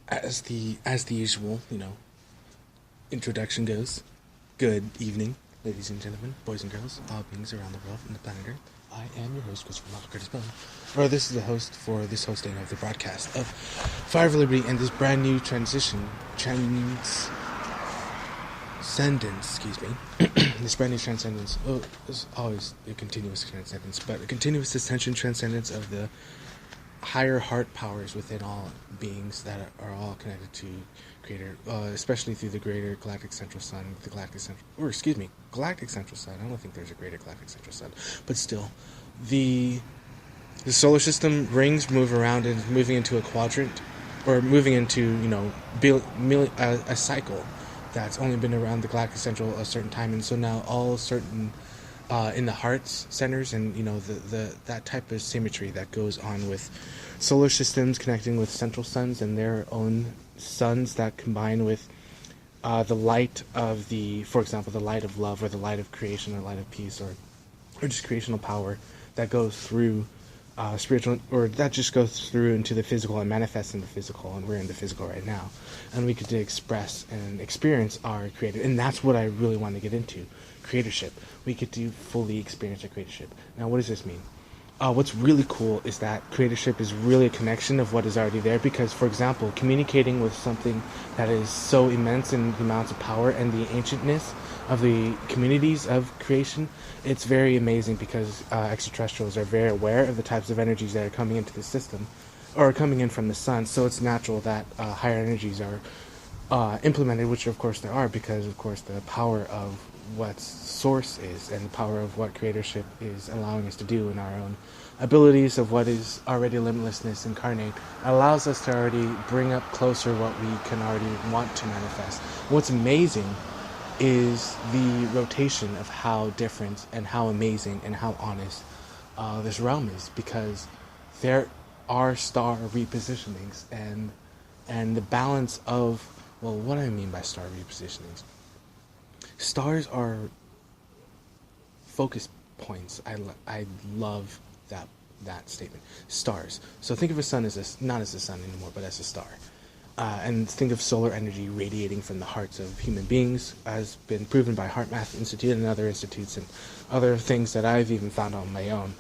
as the usual, introduction goes. Good evening, ladies and gentlemen, boys and girls, all beings around the world and the planet Earth. I am your host, Christopher Michael Curtis Bone. Or this is the host for this hosting of the broadcast of Fire of Liberty and this brand new transcendence, this brand new transcendence. Oh, it's always a continuous transcendence, but a continuous ascension transcendence of the higher heart powers within all beings that are all connected to Creator, especially through the greater galactic central sun, galactic central sun. I don't think there's a greater galactic central sun, but still, the solar system rings move around and moving into a quadrant, or moving into a cycle that's only been around the galactic central a certain time, and so now all certain in the heart's centers, and the that type of symmetry that goes on with solar systems connecting with central suns and their own suns that combine with the light of for example, the light of love, or the light of creation, or light of peace, or just creational power that goes through spiritual, or that just goes through into the physical and manifests in the physical, and we're in the physical right now, and we get to express and experience our creator, and that's what I really want to get into. Creatorship. We get to fully experience our creatorship. Now, what does this mean? What's really cool is that creatorship is really a connection of what is already there, because, for example, communicating with something that is so immense in the amounts of power and the ancientness of the communities of creation, it's very amazing, because extraterrestrials are very aware of the types of energies that are coming into the system, or coming in from the sun, so it's natural that higher energies are implemented, which of course there are, because of course the power of what source is, and the power of what creatorship is allowing us to do in our own abilities of what is already limitlessness incarnate, allows us to already bring up closer what we can already want to manifest. What's amazing is the rotation of how different and how amazing and how honest this realm is, because there are star repositionings, and the balance of, well, what do I mean by star repositionings? Stars are focus points. I love that statement. Stars. So think of a sun as not as a sun anymore, but as a star. And think of solar energy radiating from the hearts of human beings, as been proven by Heart Math Institute and other institutes, and other things that I've even found on my own,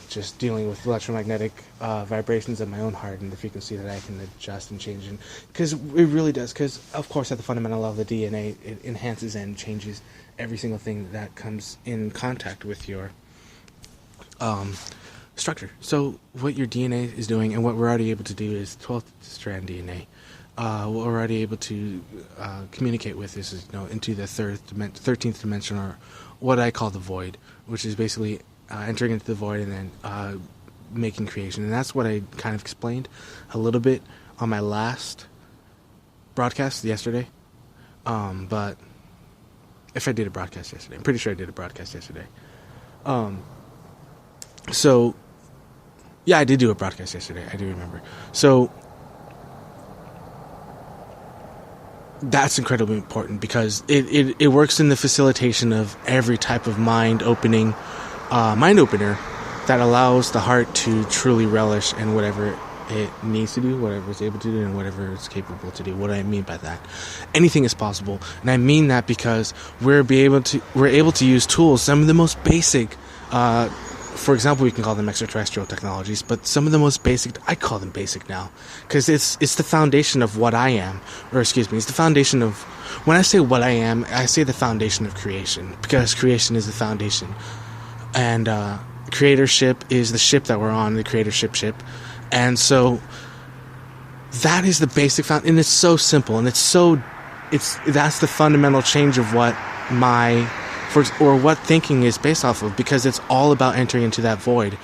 just dealing with electromagnetic vibrations of my own heart and the frequency that I can adjust and change. Because it really does, because of course at the fundamental level of the DNA, it enhances and changes every single thing that comes in contact with your structure. So what your DNA is doing, and what we're already able to do, is 12th strand DNA. What we're already able to communicate with is into the 13th dimension, or what I call the void, which is basically entering into the void and then making creation. And that's what I kind of explained a little bit on my last broadcast yesterday. But if I did a broadcast yesterday, I'm pretty sure I did a broadcast yesterday. So yeah, I did do a broadcast yesterday. I do remember. So that's incredibly important, because it works in the facilitation of every type of mind opener that allows the heart to truly relish in whatever it needs to do, whatever it's able to do, and whatever it's capable to do. What do I mean by that? Anything is possible, and I mean that because we're able to use tools, some of the most basic. For example, we can call them extraterrestrial technologies, but some of the most basic, I call them basic now, because it's the foundation of what I am, it's the foundation of, when I say what I am, I say the foundation of creation, because creation is the foundation, and creatorship is the ship that we're on, the creatorship ship, and so that is the basic and it's so simple, and that's the fundamental change of what what thinking is based off of, because it's all about entering into that void.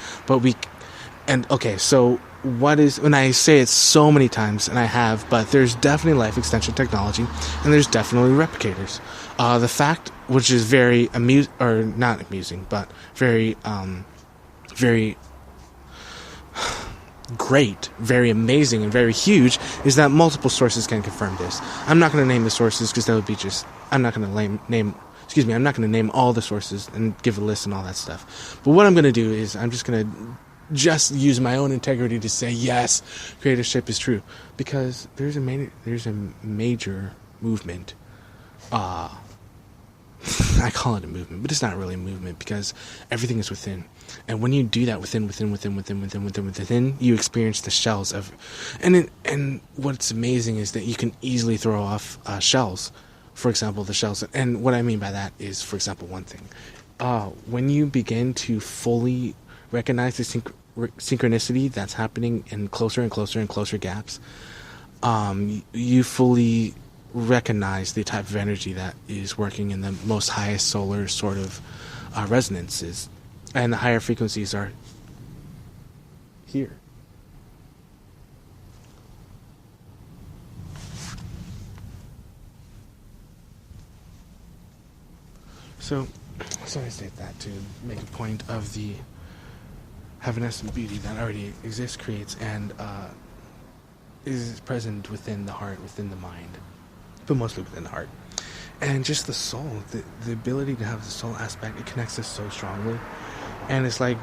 So what is, when I say it so many times, and I have, but there's definitely life extension technology, and there's definitely replicators. The fact, which is very not amusing, but very, very great, very amazing, and very huge, is that multiple sources can confirm this. I'm not going to name the sources, because that would be I'm not going to name all the sources and give a list and all that stuff. But what I'm going to do is I'm just going to just use my own integrity to say yes, creatorship is true, because there's a major movement. I call it a movement, but it's not really a movement because everything is within. And when you do that within, you experience the shells of, and what's amazing is that you can easily throw off shells. For example, the shells, and what I mean by that is, for example, one thing. When you begin to fully recognize the synchronicity that's happening in closer and closer and closer gaps, you fully recognize the type of energy that is working in the most highest solar sort of resonances, and the higher frequencies are here. So I state that to make a point of the evanescent beauty that already exists, creates, and is present within the heart, within the mind, but mostly within the heart. And just the soul, the ability to have the soul aspect, it connects us so strongly. And it's like,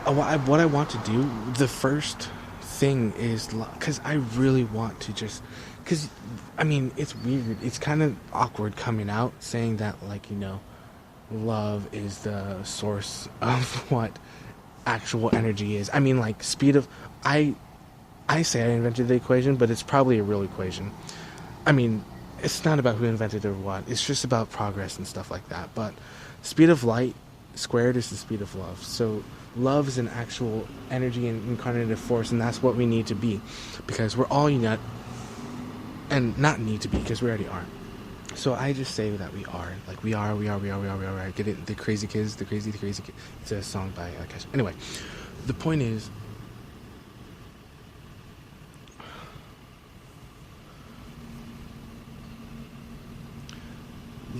what I want to do, the first thing is, because I really want to just, because, I mean, it's weird, it's kind of awkward coming out saying that, like, you know, love is the source of what actual energy is. I mean, like, speed of, I say I invented the equation, but it's probably a real equation. I mean, it's not about who invented it or what. It's just about progress and stuff like that. But speed of light squared is the speed of love. So love is an actual energy and incarnated force, and that's what we need to be, because we're all united, and not need to be, because we already are. So I just say that we are. Like, we are. Get it? The crazy kids, the crazy kids. It's a song by Kesha. Anyway, the point is,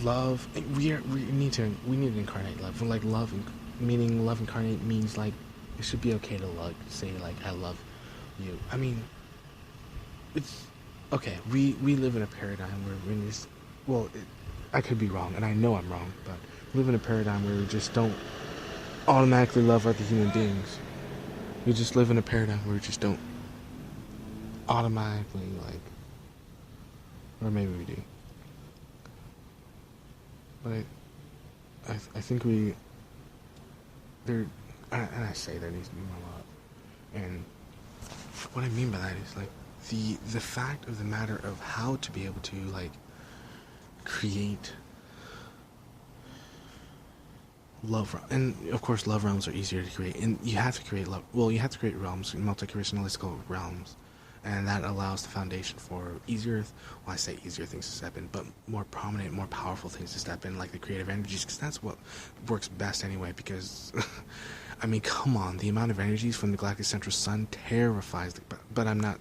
love. We need to incarnate love. Like, love, meaning love incarnate means, like, it should be okay to, like, say, like, I love you. I mean, it's okay. We live in a paradigm where we're in this. Well, I could be wrong, and I know I'm wrong, but we live in a paradigm where we just don't automatically love other human beings. We just live in a paradigm where we just don't automatically, like, or maybe we do. But I think and I say there needs to be more love. And what I mean by that is, like, the fact of the matter of how to be able to, like, create love, and of course love realms are easier to create, and you have to create love. Well, you have to create realms, multi-creationalistical realms, and that allows the foundation for easier, well, I say easier things to step in, but more prominent, more powerful things to step in, like the creative energies, because that's what works best anyway. Because I mean, come on, the amount of energies from the galactic central sun terrifies but I'm not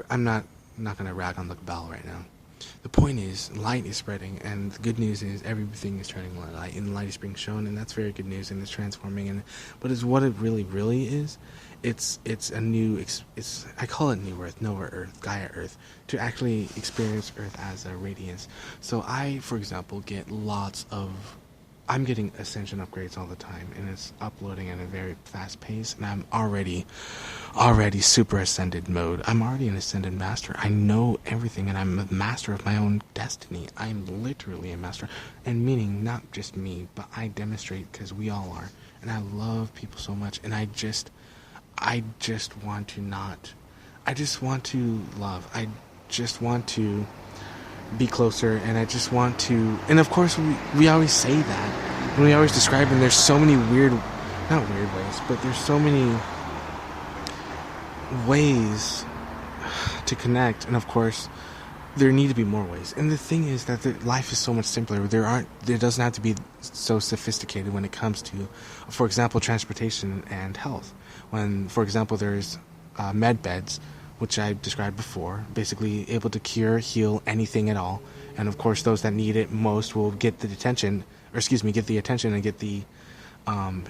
gonna rag on the bell right now. The point is, light is spreading, and the good news is everything is turning light, and light is being shown, and that's very good news, and it's transforming. And but is what it really is. It's a new. I call it New Earth, Nova Earth, Gaia Earth, to actually experience Earth as a radiance. So I, for example, get I'm getting Ascension upgrades all the time, and it's uploading at a very fast pace, and I'm already super ascended mode. I'm already an ascended master. I know everything, and I'm a master of my own destiny. I'm literally a master, and meaning not just me, but I demonstrate, because we all are, and I love people so much, and I just want to love. I just want to be closer, and I just want to, and of course we always say that, and we always describe, and there's so many not weird ways, but there's so many ways to connect, and of course there need to be more ways. And the thing is that life is so much simpler. There doesn't have to be so sophisticated when it comes to, for example, transportation and health. When, for example, there's med beds, which I described before, basically able to cure, heal anything at all. And of course, those that need it most will get the attention and get the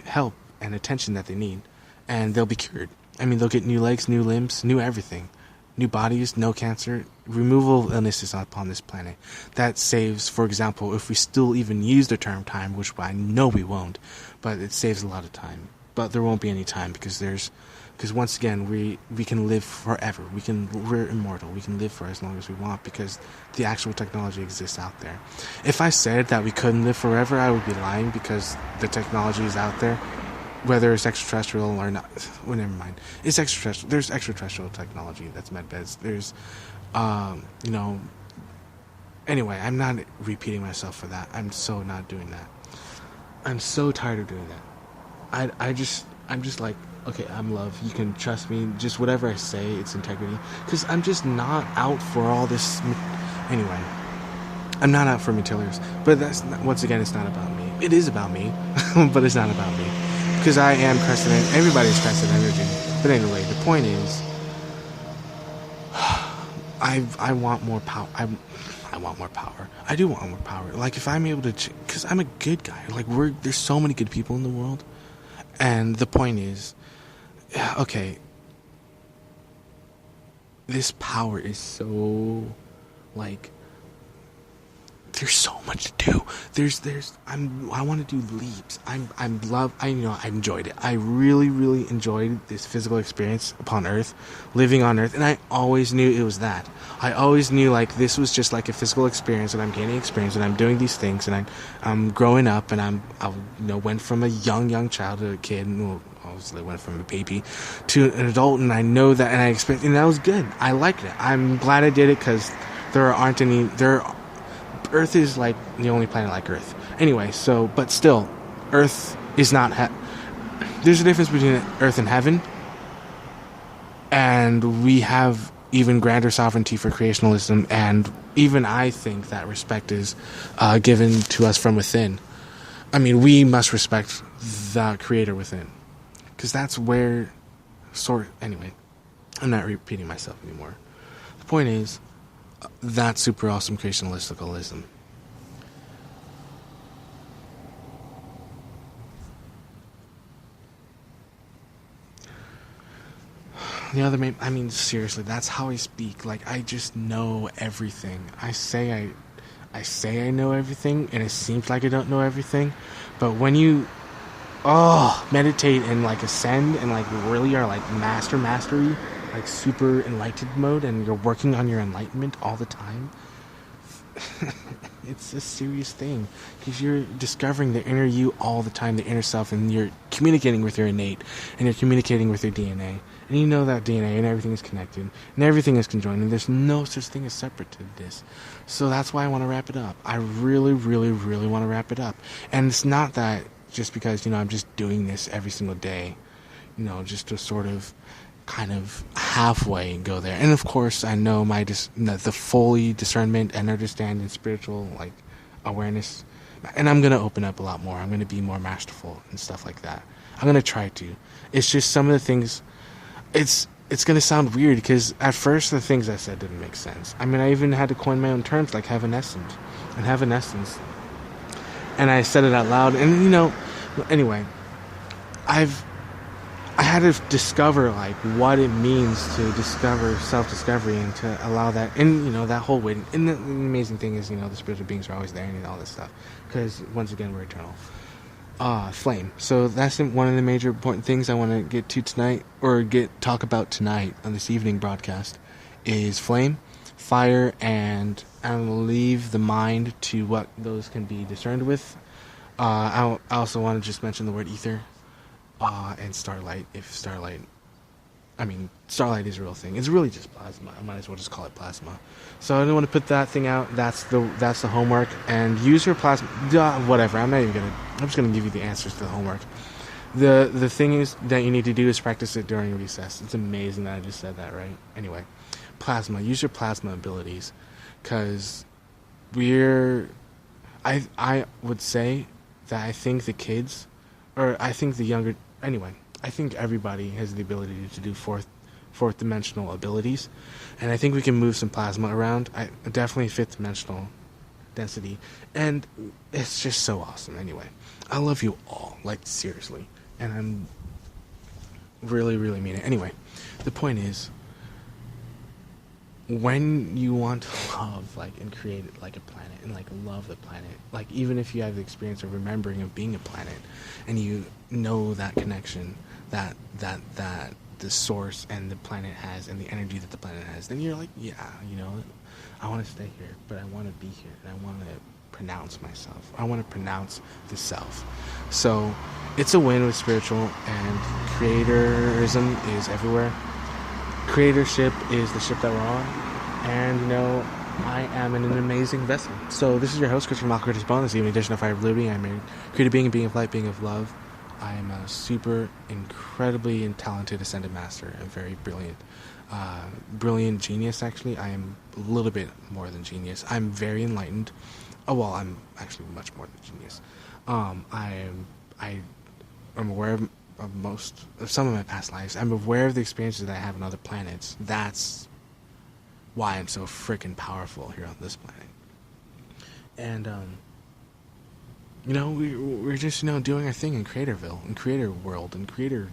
help and attention that they need, and they'll be cured. I mean, they'll get new legs, new limbs, new everything, new bodies, no cancer, removal of illnesses upon this planet. That saves, for example, if we still even use the term time, which I know we won't, but it saves a lot of time. but there won't be any time because once again we can live forever. We're immortal. We can live for as long as we want because the actual technology exists out there. If I said that we couldn't live forever, I would be lying because the technology is out there, whether it's extraterrestrial or not. Well, never mind. It's extraterrestrial. There's extraterrestrial technology that's medbeds. There's, Anyway, I'm not repeating myself for that. I'm so not doing that. I'm so tired of doing that. I'm just like, okay, I'm love. You can trust me. Just whatever I say, it's integrity. Because I'm just not out for all this. Anyway, I'm not out for materials. But that's not, once again, it's not about me. It is about me, but it's not about me. Because I am crescent. Everybody's crescent energy. But anyway, the point is, I want more power. I want more power. I do want more power. Like, if I'm able to... Because I'm a good guy. Like, there's so many good people in the world. And the point is... Okay. This power is so... Like... There's so much to do. I want to do leaps. I enjoyed it. I really, really enjoyed this physical experience upon Earth, living on Earth, and I always knew it was that. I always knew, like, this was just like a physical experience, and I'm gaining experience, and I'm doing these things, and I'm growing up, and I went from a young child to a kid, and obviously went from a baby to an adult, and I know that, and I expect, and that was good. I liked it. I'm glad I did it because Earth is like the only planet like Earth. Anyway, but still, Earth is not... There's a difference between Earth and heaven. And we have even grander sovereignty for creationalism. And even I think that respect is given to us from within. I mean, we must respect the creator within. Because that's where... Anyway, I'm not repeating myself anymore. The point is... That's super awesome creationalisticalism. The other main... I mean, seriously, that's how I speak. Like, I just know everything. I say I know everything, and it seems like I don't know everything. But when you... meditate and, like, ascend and, like, really are, like, mastery... like super enlightened mode, and you're working on your enlightenment all the time. It's a serious thing because you're discovering the inner you all the time, the inner self, and you're communicating with your innate, and you're communicating with your DNA, and you know that DNA and everything is connected and everything is conjoined, and there's no such thing as separate to this. So that's why I want to wrap it up. I really, really, really want to wrap it up. And it's not that just because I'm just doing this every single day, just to sort of kind of halfway go there. And of course, I know the fully discernment and understanding spiritual, like, awareness, and I'm going to open up a lot more. I'm going to be more masterful and stuff like that. I'm going to try to. It's just some of the things, it's going to sound weird because at first the things I said didn't make sense. I mean, I even had to coin my own terms like evanescence. And I said it out loud, and anyway, I had to discover, like, what it means to discover self-discovery and to allow that, and, that whole waiting. And the amazing thing is, the spiritual beings are always there and all this stuff. Because, once again, we're eternal. Flame. So that's one of the major important things I want to get to tonight, or talk about tonight on this evening broadcast, is flame, fire, and I'm going to leave the mind to what those can be discerned with. I also want to just mention the word ether. And starlight, starlight is a real thing. It's really just plasma. I might as well just call it plasma. So I don't want to put that thing out. That's the homework. And use your plasma. Whatever. I'm just gonna give you the answers to the homework. The thing is that you need to do is practice it during recess. It's amazing that I just said that, right? Anyway, plasma. Use your plasma abilities, because I would say that I think the kids, or I think the younger. Anyway, I think everybody has the ability to do fourth dimensional abilities, and I think we can move some plasma around. Definitely fifth dimensional density, and it's just so awesome. Anyway, I love you all, like, seriously, and I'm really, really mean it. Anyway, the point is, when you want to love, like, and create like a planet and like love the planet, like even if you have the experience of remembering of being a planet, and you know that connection that the source and the planet has and the energy that the planet has, then you're like, yeah, you know, I want to stay here, but I want to be here, and I want to pronounce myself. I want to pronounce the self. So it's a win with spiritual, and creatorism is everywhere. Creatorship is the ship that we're on, and you know, I am in an amazing vessel. So this is your host, Christopher Malcolm Curtis Bone. This evening edition of Fire of Liberty. I'm a creative being, a being of light, being of love. I am a super, incredibly talented ascended master, and very brilliant. Brilliant genius, actually. I am a little bit more than genius. I'm very enlightened. Oh, well, I'm actually much more than genius. I'm aware of some of my past lives. I'm aware of the experiences that I have on other planets. That's why I'm so freaking powerful here on this planet. And you know, we're just, you know, doing our thing in Creatorville, in Creator World, in Creator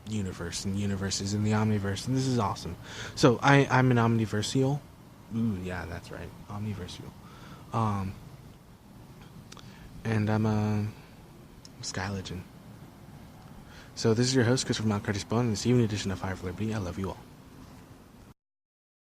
Universe, and universes, in the Omniverse, and this is awesome. So I'm an Omniversial. Ooh, yeah, that's right, Omniversial. And I'm a Sky Legend. So this is your host, Christopher Mount Curtis Bone, in this evening edition of Fire for Liberty. I love you all.